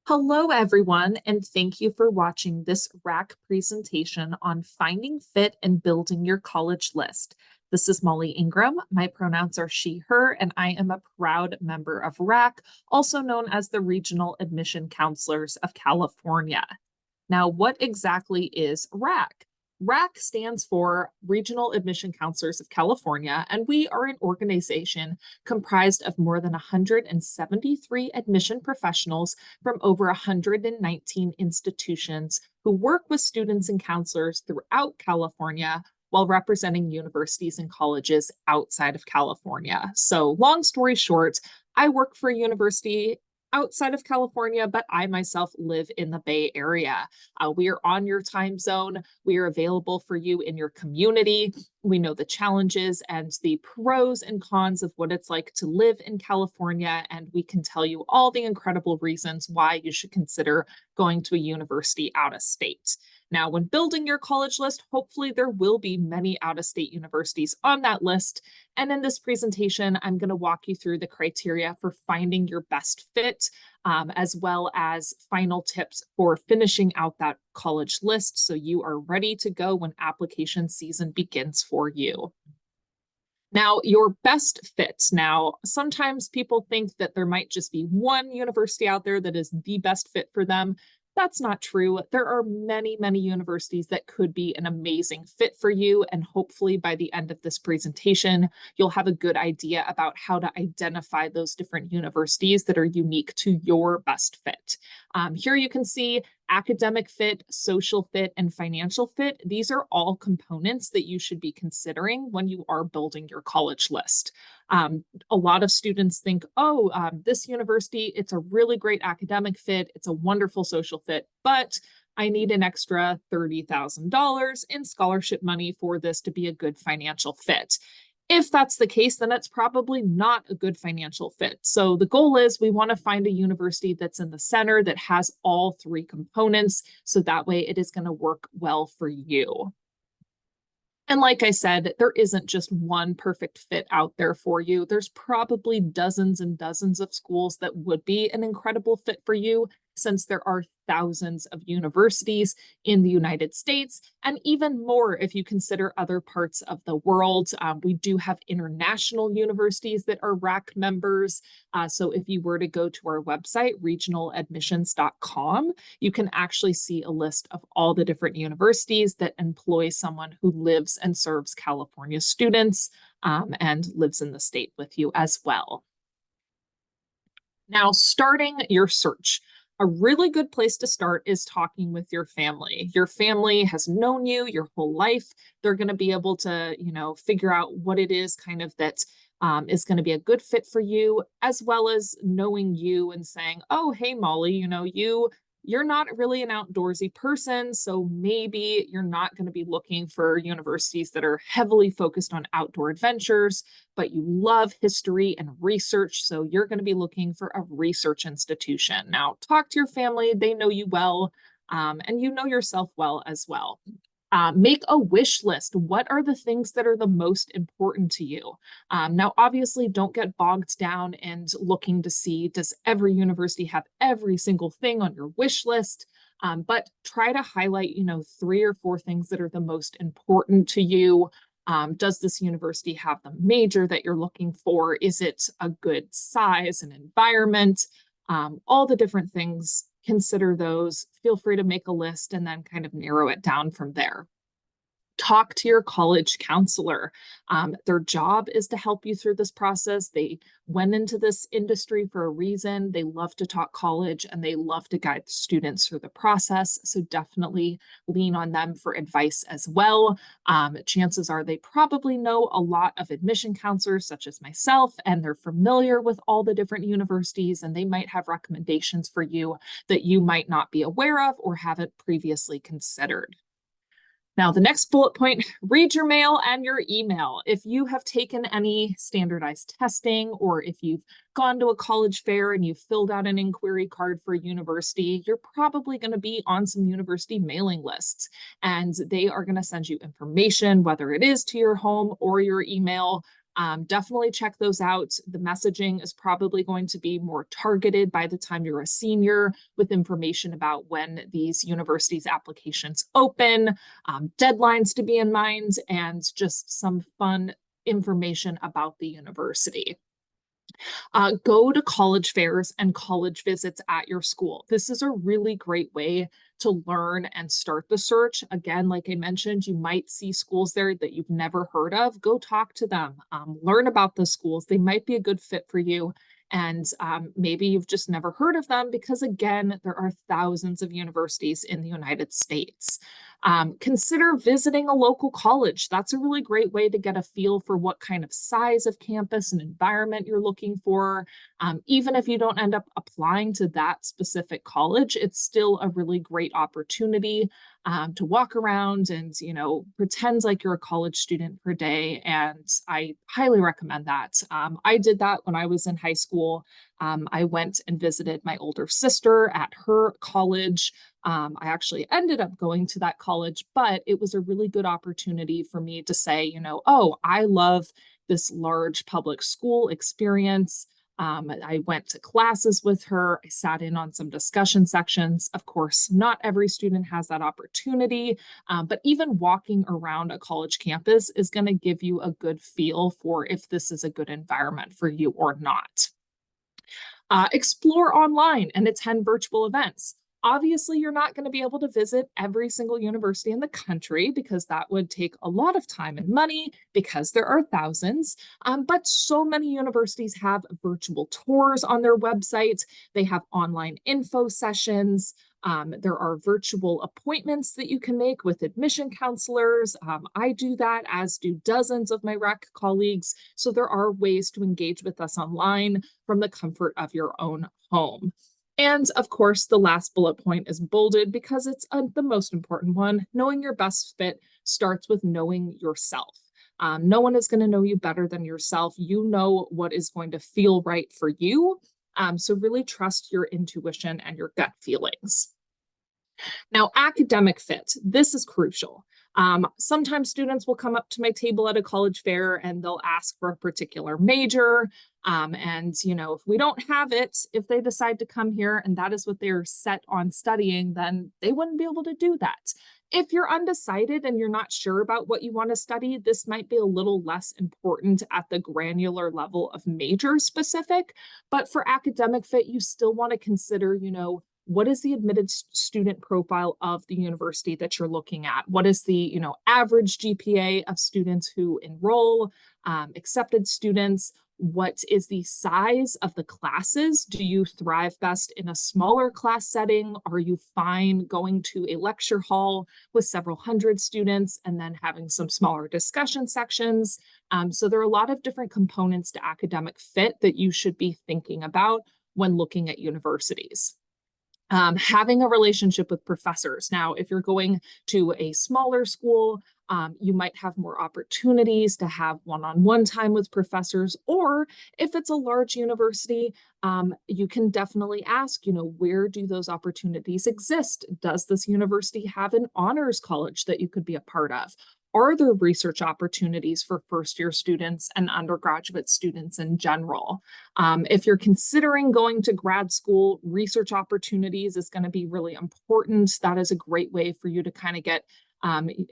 Hello, everyone, and thank you for watching this RACC presentation on finding fit and building your college list. This is Molly Ingram. My pronouns are she, her, and I am a proud member of RACC, also known as the Regional Admission Counselors of California. Now, what exactly is RACC? RACC stands for Regional Admission Counselors of California, and we are an organization comprised of more than 173 admission professionals from over 119 institutions who work with students and counselors throughout California while representing universities and colleges outside of California. So, long story short, I work for a university outside of California, but I myself live in the Bay Area. We are on your time zone. We are available for you in your community. We know the challenges and the pros and cons of what it's like to live in California, and we can tell you all the incredible reasons why you should consider going to a university out of state. Now, when building your college list, hopefully there will be many out-of-state universities on that list. And in this presentation, I'm going to walk you through the criteria for finding your best fit, as well as final tips for finishing out that college list so you are ready to go when application season begins for you. Now, your best fit. Now, sometimes people think that there might just be one university out there that is the best fit for them. That's not true. There are many, many universities that could be an amazing fit for you. And hopefully by the end of this presentation, you'll have a good idea about how to identify those different universities that are unique to your best fit. Here you can see academic fit, social fit, and financial fit. These are all components that you should be considering when you are building your college list. A lot of students think, this university, it's a really great academic fit, it's a wonderful social fit, but I need an extra $30,000 in scholarship money for this to be a good financial fit. If that's the case, then it's probably not a good financial fit. So the goal is we want to find a university that's in the center that has all three components, so that way it is going to work well for you. And like I said, there isn't just one perfect fit out there for you. There's probably dozens and dozens of schools that would be an incredible fit for you, since there are thousands of universities in the United States, and even more if you consider other parts of the world. We do have international universities that are RACC members. So if you were to go to our website, regionaladmissions.com, you can actually see a list of all the different universities that employ someone who lives and serves California students, and lives in the state with you as well. Now, starting your search. A really good place to start is talking with your family. Your family has known you your whole life. They're going to be able to, figure out what it is kind of that is going to be a good fit for you, as well as knowing you and saying, oh, hey, Molly, you're not really an outdoorsy person, so maybe you're not going to be looking for universities that are heavily focused on outdoor adventures, but you love history and research, so you're going to be looking for a research institution. Now, talk to your family. They know you well, and you know yourself well as well. Make a wish list. What are the things that are the most important to you? Now, obviously, don't get bogged down and looking to see, does every university have every single thing on your wish list? But try to highlight, 3 or 4 things that are the most important to you. Does this university have the major that you're looking for? Is it a good size and environment? All the different things. Consider those. Feel free to make a list and then kind of narrow it down from there. Talk to your college counselor. Their job is to help you through this process. They went into this industry for a reason. They love to talk college and they love to guide students through the process. So definitely lean on them for advice as well. Chances are they probably know a lot of admission counselors, such as myself, and they're familiar with all the different universities, and they might have recommendations for you that you might not be aware of or haven't previously considered. Now, the next bullet point, read your mail and your email. If you have taken any standardized testing, or if you've gone to a college fair and you've filled out an inquiry card for a university, you're probably going to be on some university mailing lists, and they are going to send you information, whether it is to your home or your email, Definitely check those out. The messaging is probably going to be more targeted by the time you're a senior, with information about when these universities' applications open, deadlines to be in mind, and just some fun information about the university. Go to college fairs and college visits at your school. This is a really great way to learn and start the search. Again, like I mentioned, you might see schools there that you've never heard of. Go talk to them, learn about the schools. They might be a good fit for you. And maybe you've just never heard of them because, again, there are thousands of universities in the United States. Consider visiting a local college. That's a really great way to get a feel for what kind of size of campus and environment you're looking for. Even if you don't end up applying to that specific college, it's still a really great opportunity to walk around and, pretend like you're a college student for a day. And I highly recommend that. I did that when I was in high school. I went and visited my older sister at her college. I actually ended up going to that college, but it was a really good opportunity for me to say, oh, I love this large public school experience. I went to classes with her. I sat in on some discussion sections. Of course, not every student has that opportunity, but even walking around a college campus is going to give you a good feel for if this is a good environment for you or not. Explore online and attend virtual events. Obviously, you're not going to be able to visit every single university in the country because that would take a lot of time and money because there are thousands. But so many universities have virtual tours on their website. They have online info sessions. There are virtual appointments that you can make with admission counselors. I do that, as do dozens of my RACC colleagues. So there are ways to engage with us online from the comfort of your own home. And of course, the last bullet point is bolded because it's the most important one. Knowing your best fit starts with knowing yourself. No one is going to know you better than yourself. You know what is going to feel right for you. So really trust your intuition and your gut feelings. Now, academic fit, this is crucial. Sometimes students will come up to my table at a college fair and they'll ask for a particular major. If we don't have it, if they decide to come here and that is what they're set on studying, then they wouldn't be able to do that. If you're undecided and you're not sure about what you want to study, this might be a little less important at the granular level of major specific. But for academic fit, you still want to consider, what is the admitted student profile of the university that you're looking at? What is the, average GPA of students who enroll, accepted students? What is the size of the classes? Do you thrive best in a smaller class setting? Are you fine going to a lecture hall with several hundred students and then having some smaller discussion sections? So there are a lot of different components to academic fit that you should be thinking about when looking at universities. Having a relationship with professors. Now, if you're going to a smaller school, you might have more opportunities to have one-on-one time with professors, or if it's a large university, you can definitely ask, where do those opportunities exist? Does this university have an honors college that you could be a part of? Are there research opportunities for first-year students and undergraduate students in general? If you're considering going to grad school, research opportunities is going to be really important. That is a great way for you to kind of get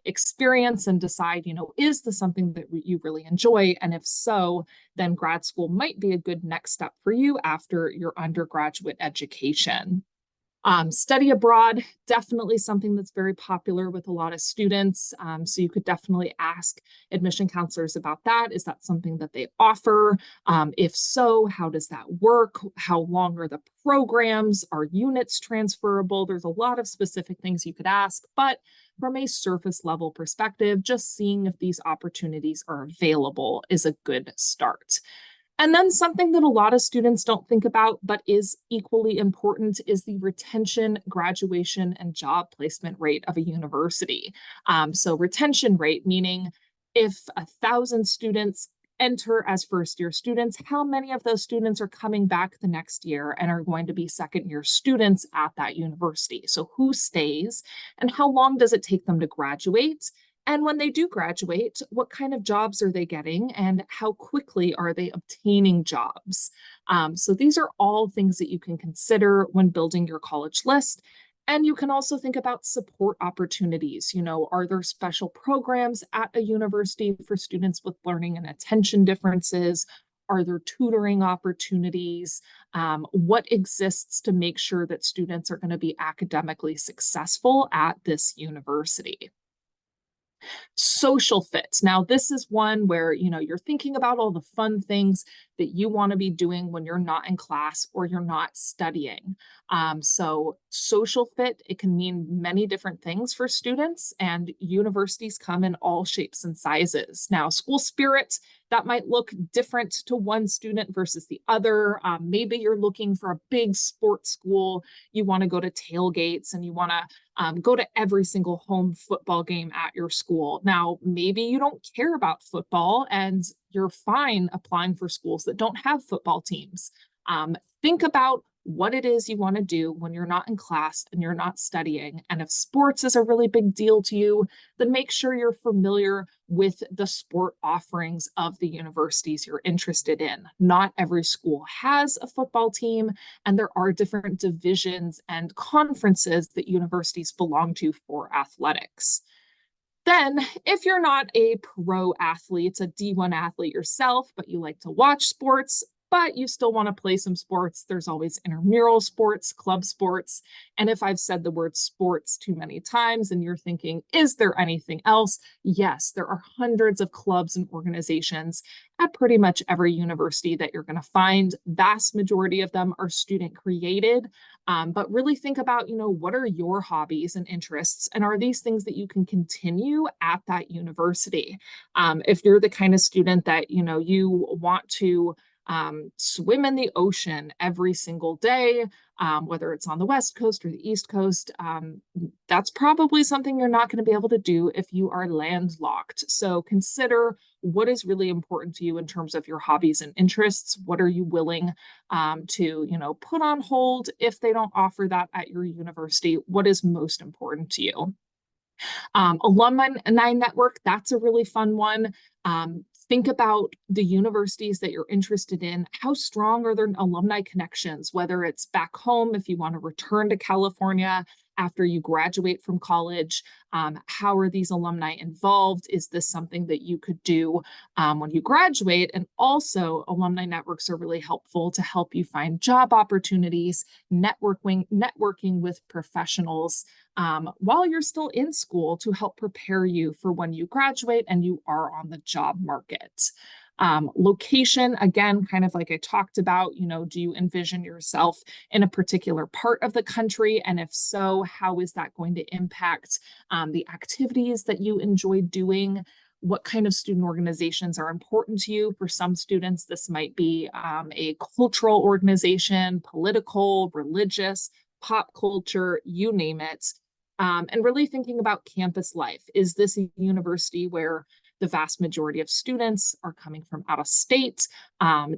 experience and decide, is this something that you really enjoy? And if so, then grad school might be a good next step for you after your undergraduate education. Study abroad, definitely something that's very popular with a lot of students. So you could definitely ask admission counselors about that. Is that something that they offer? If so, how does that work? How long are the programs? Are units transferable? There's a lot of specific things you could ask, but from a surface level perspective, just seeing if these opportunities are available is a good start. And then something that a lot of students don't think about, but is equally important, is the retention, graduation, and job placement rate of a university. So retention rate, meaning if 1,000 students enter as first-year students, how many of those students are coming back the next year and are going to be second-year students at that university? So who stays and how long does it take them to graduate? And when they do graduate, what kind of jobs are they getting and how quickly are they obtaining jobs? So these are all things that you can consider when building your college list. And you can also think about support opportunities. Are there special programs at a university for students with learning and attention differences? Are there tutoring opportunities? What exists to make sure that students are going to be academically successful at this university? Social fits. Now, this is one where, you're thinking about all the fun things that you want to be doing when you're not in class or you're not studying. So social fit, it can mean many different things for students, and universities come in all shapes and sizes. Now, school spirit, that might look different to one student versus the other. Maybe you're looking for a big sports school. You want to go to tailgates and you want to go to every single home football game at your school. Now, maybe you don't care about football and you're fine applying for schools that don't have football teams. Think about what it is you want to do when you're not in class and you're not studying. And if sports is a really big deal to you, then make sure you're familiar with the sport offerings of the universities you're interested in. Not every school has a football team, and there are different divisions and conferences that universities belong to for athletics. Then, if you're not a pro athlete, a D1 athlete yourself, but you like to watch sports, but you still want to play some sports, there's always intramural sports, club sports. And if I've said the word sports too many times and you're thinking, is there anything else? Yes, there are hundreds of clubs and organizations at pretty much every university that you're going to find. Vast majority of them are student created. But really think about, what are your hobbies and interests? And are these things that you can continue at that university? If you're the kind of student that, you want to swim in the ocean every single day, whether it's on the West Coast or the East Coast. That's probably something you're not going to be able to do if you are landlocked. So consider what is really important to you in terms of your hobbies and interests. What are you willing to, put on hold if they don't offer that at your university? What is most important to you? Alumni network, that's a really fun one. Think about the universities that you're interested in. How strong are their alumni connections, whether it's back home if you want to return to California after you graduate from college? How are these alumni involved? Is this something that you could do when you graduate? And also, alumni networks are really helpful to help you find job opportunities, networking with professionals while you're still in school to help prepare you for when you graduate and you are on the job market. Location, again, kind of like I talked about, do you envision yourself in a particular part of the country? And if so, how is that going to impact the activities that you enjoy doing? What kind of student organizations are important to you? For some students, this might be a cultural organization, political, religious, pop culture, you name it. And really thinking about campus life. Is this a university where the vast majority of students are coming from out of state?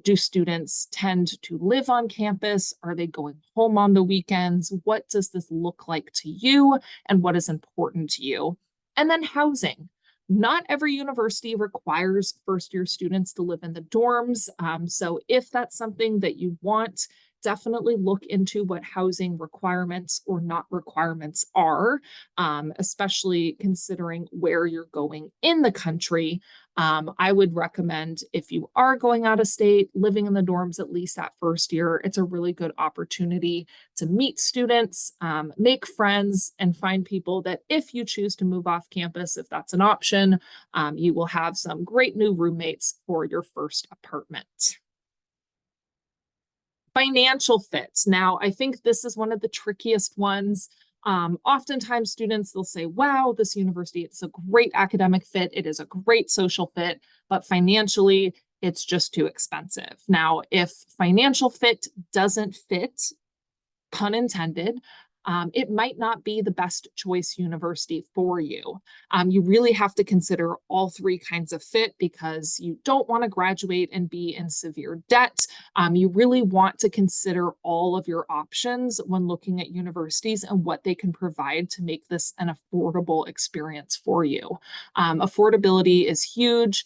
Do students tend to live on campus? Are they going home on the weekends? What does this look like to you? And what is important to you? And then housing. Not every university requires first-year students to live in the dorms. So if that's something that you want, definitely look into what housing requirements or not requirements are, especially considering where you're going in the country. I would recommend, if you are going out of state, living in the dorms at least that first year. It's a really good opportunity to meet students, make friends, and find people that if you choose to move off campus, if that's an option, you will have some great new roommates for your first apartment. Financial fit. Now, I think this is one of the trickiest ones. Oftentimes students, they'll say, wow, this university, it's a great academic fit. It is a great social fit, but financially, it's just too expensive. Now, if financial fit doesn't fit, pun intended, it might not be the best choice university for you. You really have to consider all three kinds of fit because you don't want to graduate and be in severe debt. You really want to consider all of your options when looking at universities and what they can provide to make this an affordable experience for you. Affordability is huge.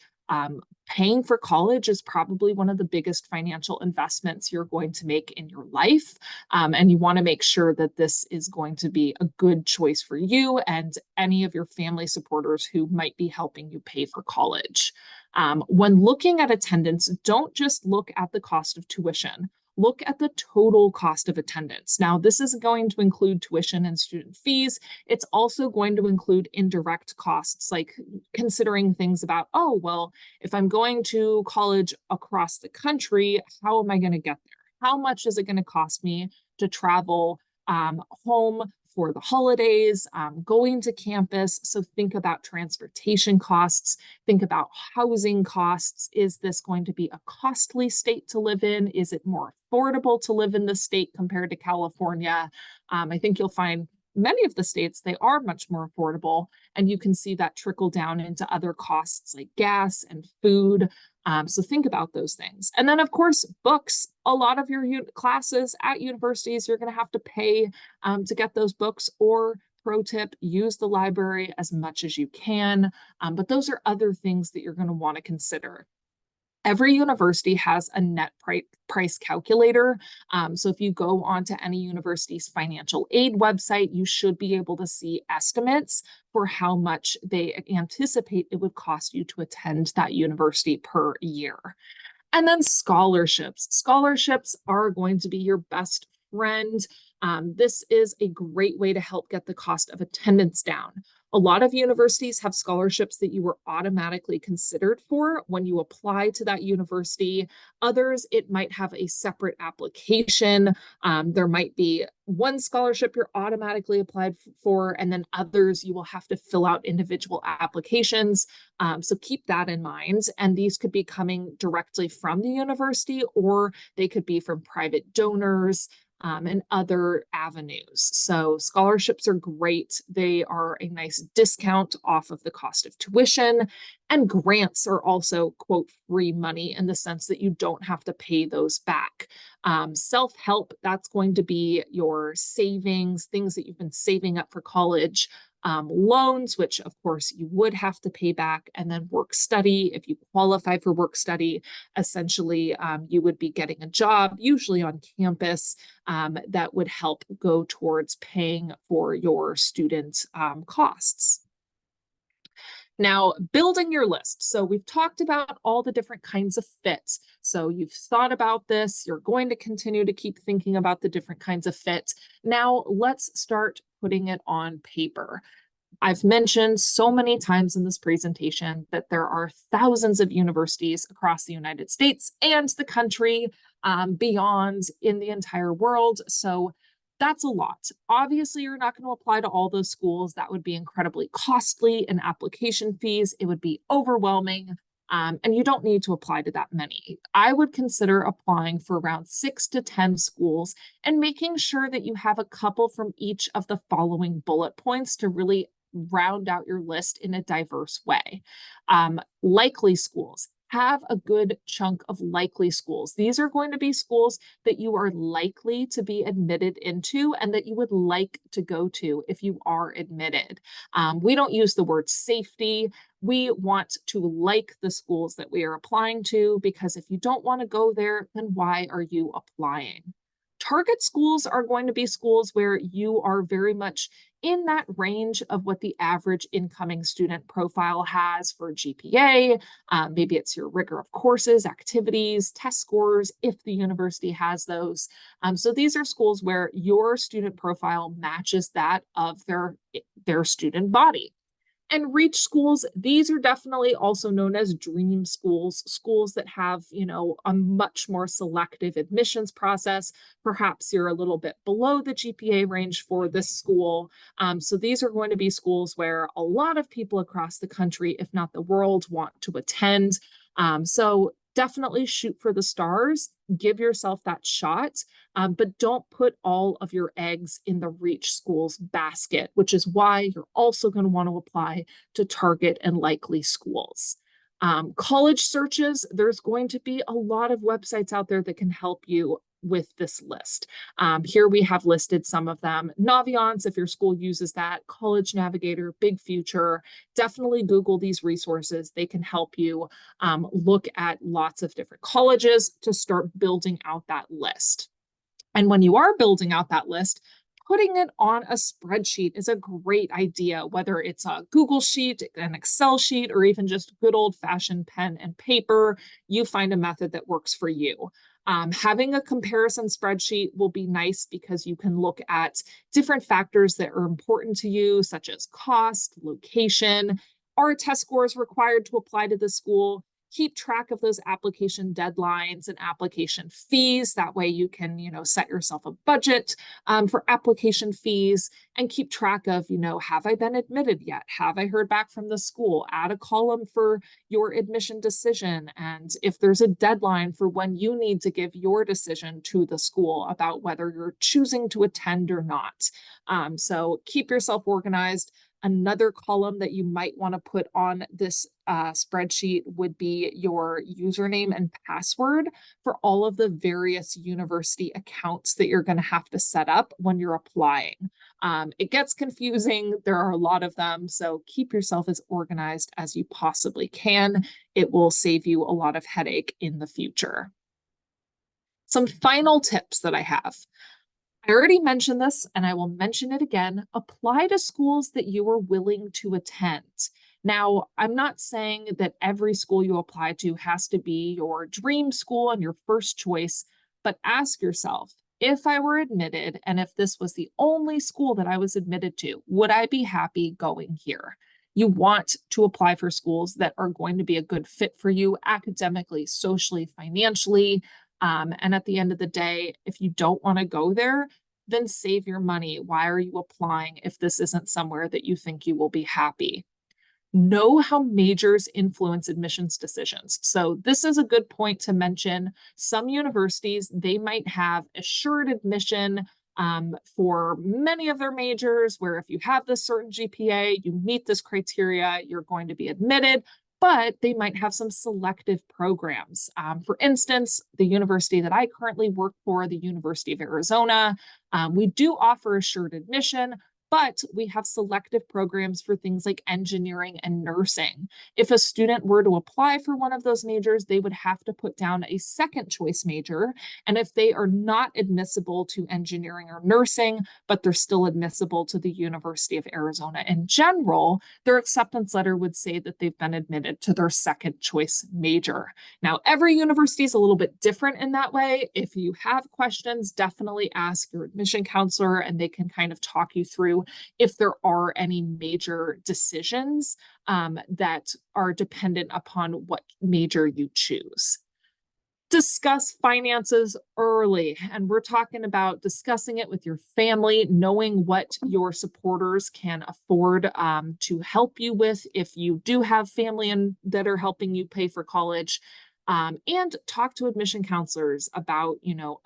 Paying for college is probably one of the biggest financial investments you're going to make in your life. And you want to make sure that this is going to be a good choice for you and any of your family supporters who might be helping you pay for college. When looking at attendance, don't just look at the cost of tuition. Look at the total cost of attendance. Now, this is going to include tuition and student fees. It's also going to include indirect costs, like considering things about, oh, well, if I'm going to college across the country, how am I going to get there? How much is it going to cost me to travel home for the holidays, going to campus? So think about transportation costs, think about housing costs. Is this going to be a costly state to live in? Is it more affordable to live in the state compared to California? I think you'll find many of the states, they are much more affordable, and you can see that trickle down into other costs like gas and food. So think about those things. And then, of course, books. A lot of your classes at universities, you're going to have to pay to get those books, or pro tip, use the library as much as you can. But those are other things that you're going to want to consider. Every university has a net price calculator. So if you go onto any university's financial aid website, you should be able to see estimates for how much they anticipate it would cost you to attend that university per year. And then scholarships. Scholarships are going to be your best friend. This is a great way to help get the cost of attendance down. A lot of universities have scholarships that you were automatically considered for when you apply to that university. Others, it might have a separate application. There might be one scholarship you're automatically applied for, and then others you will have to fill out individual applications. So keep that in mind. And these could be coming directly from the university, or they could be from private donors. And other avenues. So scholarships are great. They are a nice discount off of the cost of tuition. And grants are also, quote, free money in the sense that you don't have to pay those back. Self-help, that's going to be your savings, things that you've been saving up for college. Loans, which of course you would have to pay back, and then work study. If you qualify for work study, essentially you would be getting a job, usually on campus, that would help go towards paying for your student costs. Now, building your list. So we've talked about all the different kinds of fits. So you've thought about this. You're going to continue to keep thinking about the different kinds of fit. Now let's start putting it on paper. I've mentioned so many times in this presentation that there are thousands of universities across the United States and the country, beyond, in the entire world. So that's a lot. Obviously, you're not going to apply to all those schools. That would be incredibly costly in application fees. It would be overwhelming. And you don't need to apply to that many. I would consider applying for around 6 to 10 schools and making sure that you have a couple from each of the following bullet points to really round out your list in a diverse way. Likely schools. Have a good chunk of likely schools. These are going to be schools that you are likely to be admitted into and that you would like to go to if you are admitted. We don't use the word safety. We want to like the schools that we are applying to, because if you don't want to go there, then why are you applying? Target schools are going to be schools where you are very much in that range of what the average incoming student profile has for GPA. Maybe it's your rigor of courses, activities, test scores, if the university has those. So these are schools where your student profile matches that of their student body. And reach schools, these are definitely also known as dream schools, schools that have, a much more selective admissions process. Perhaps you're a little bit below the GPA range for this school. So these are going to be schools where a lot of people across the country, if not the world, want to attend. So definitely shoot for the stars, give yourself that shot, but don't put all of your eggs in the Reach schools basket, which is why you're also going to want to apply to target and likely schools. College searches, there's going to be a lot of websites out there that can help you with this list. Here we have listed some of them. Naviance, if your school uses that, College Navigator, Big Future, definitely Google these resources. They can help you look at lots of different colleges to start building out that list. And when you are building out that list, putting it on a spreadsheet is a great idea, whether it's a Google sheet, an Excel sheet, or even just good old-fashioned pen and paper. You find a method that works for you. Having a comparison spreadsheet will be nice because you can look at different factors that are important to you, such as cost, location, are test scores required to apply to the school. Keep track of those application deadlines and application fees. That way you can, set yourself a budget for application fees and keep track of, have I been admitted yet? Have I heard back from the school? Add a column for your admission decision. And if there's a deadline for when you need to give your decision to the school about whether you're choosing to attend or not. So keep yourself organized. Another column that you might want to put on this spreadsheet would be your username and password for all of the various university accounts that you're going to have to set up when you're applying. It gets confusing. There are a lot of them, so keep yourself as organized as you possibly can. It will save you a lot of headache in the future. Some final tips that I have. I already mentioned this and I will mention it again. Apply to schools that you are willing to attend. Now, I'm not saying that every school you apply to has to be your dream school and your first choice, but ask yourself, if I were admitted and if this was the only school that I was admitted to, would I be happy going here? You want to apply for schools that are going to be a good fit for you academically, socially, financially. And at the end of the day, if you don't want to go there, then save your money. Why are you applying if this isn't somewhere that you think you will be happy? Know how majors influence admissions decisions. So this is a good point to mention. Some universities, they might have assured admission for many of their majors, where if you have this certain GPA, you meet this criteria, you're going to be admitted, but they might have some selective programs. For instance, the university that I currently work for, the University of Arizona, we do offer assured admission, but we have selective programs for things like engineering and nursing. If a student were to apply for one of those majors, they would have to put down a second choice major. And if they are not admissible to engineering or nursing, but they're still admissible to the University of Arizona in general, their acceptance letter would say that they've been admitted to their second choice major. Now, every university is a little bit different in that way. If you have questions, definitely ask your admission counselor and they can kind of talk you through if there are any major decisions that are dependent upon what major you choose. Discuss finances early. And we're talking about discussing it with your family, knowing what your supporters can afford to help you with if you do have family that are helping you pay for college. And talk to admission counselors about,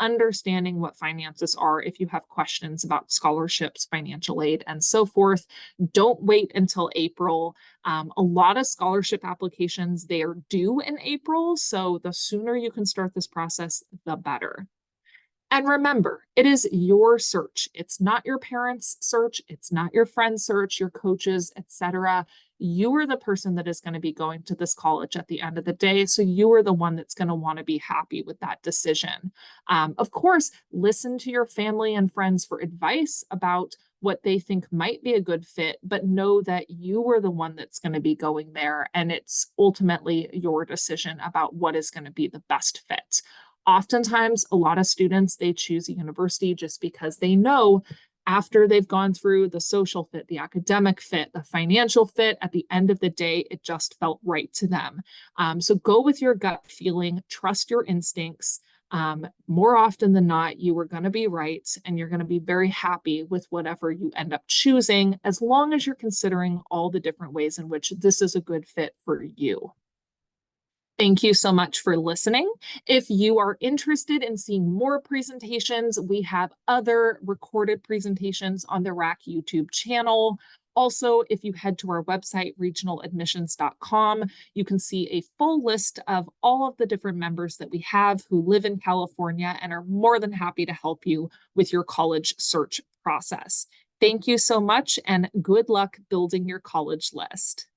understanding what finances are if you have questions about scholarships, financial aid, and so forth. Don't wait until April. A lot of scholarship applications, they are due in April. So the sooner you can start this process, the better. And remember, it is your search. It's not your parents' search. It's not your friend's search, your coaches, etc. You are the person that is going to be going to this college at the end of the day. So you are the one that's going to want to be happy with that decision. Of course, listen to your family and friends for advice about what they think might be a good fit, but know that you are the one that's going to be going there. And it's ultimately your decision about what is going to be the best fit. Oftentimes, a lot of students, they choose a university just because they know after they've gone through the social fit, the academic fit, the financial fit, at the end of the day, it just felt right to them. So go with your gut feeling, trust your instincts. More often than not, you are going to be right and you're going to be very happy with whatever you end up choosing, as long as you're considering all the different ways in which this is a good fit for you. Thank you so much for listening. If you are interested in seeing more presentations, we have other recorded presentations on the RACC YouTube channel. Also, if you head to our website, regionaladmissions.com, you can see a full list of all of the different members that we have who live in California and are more than happy to help you with your college search process. Thank you so much, and good luck building your college list.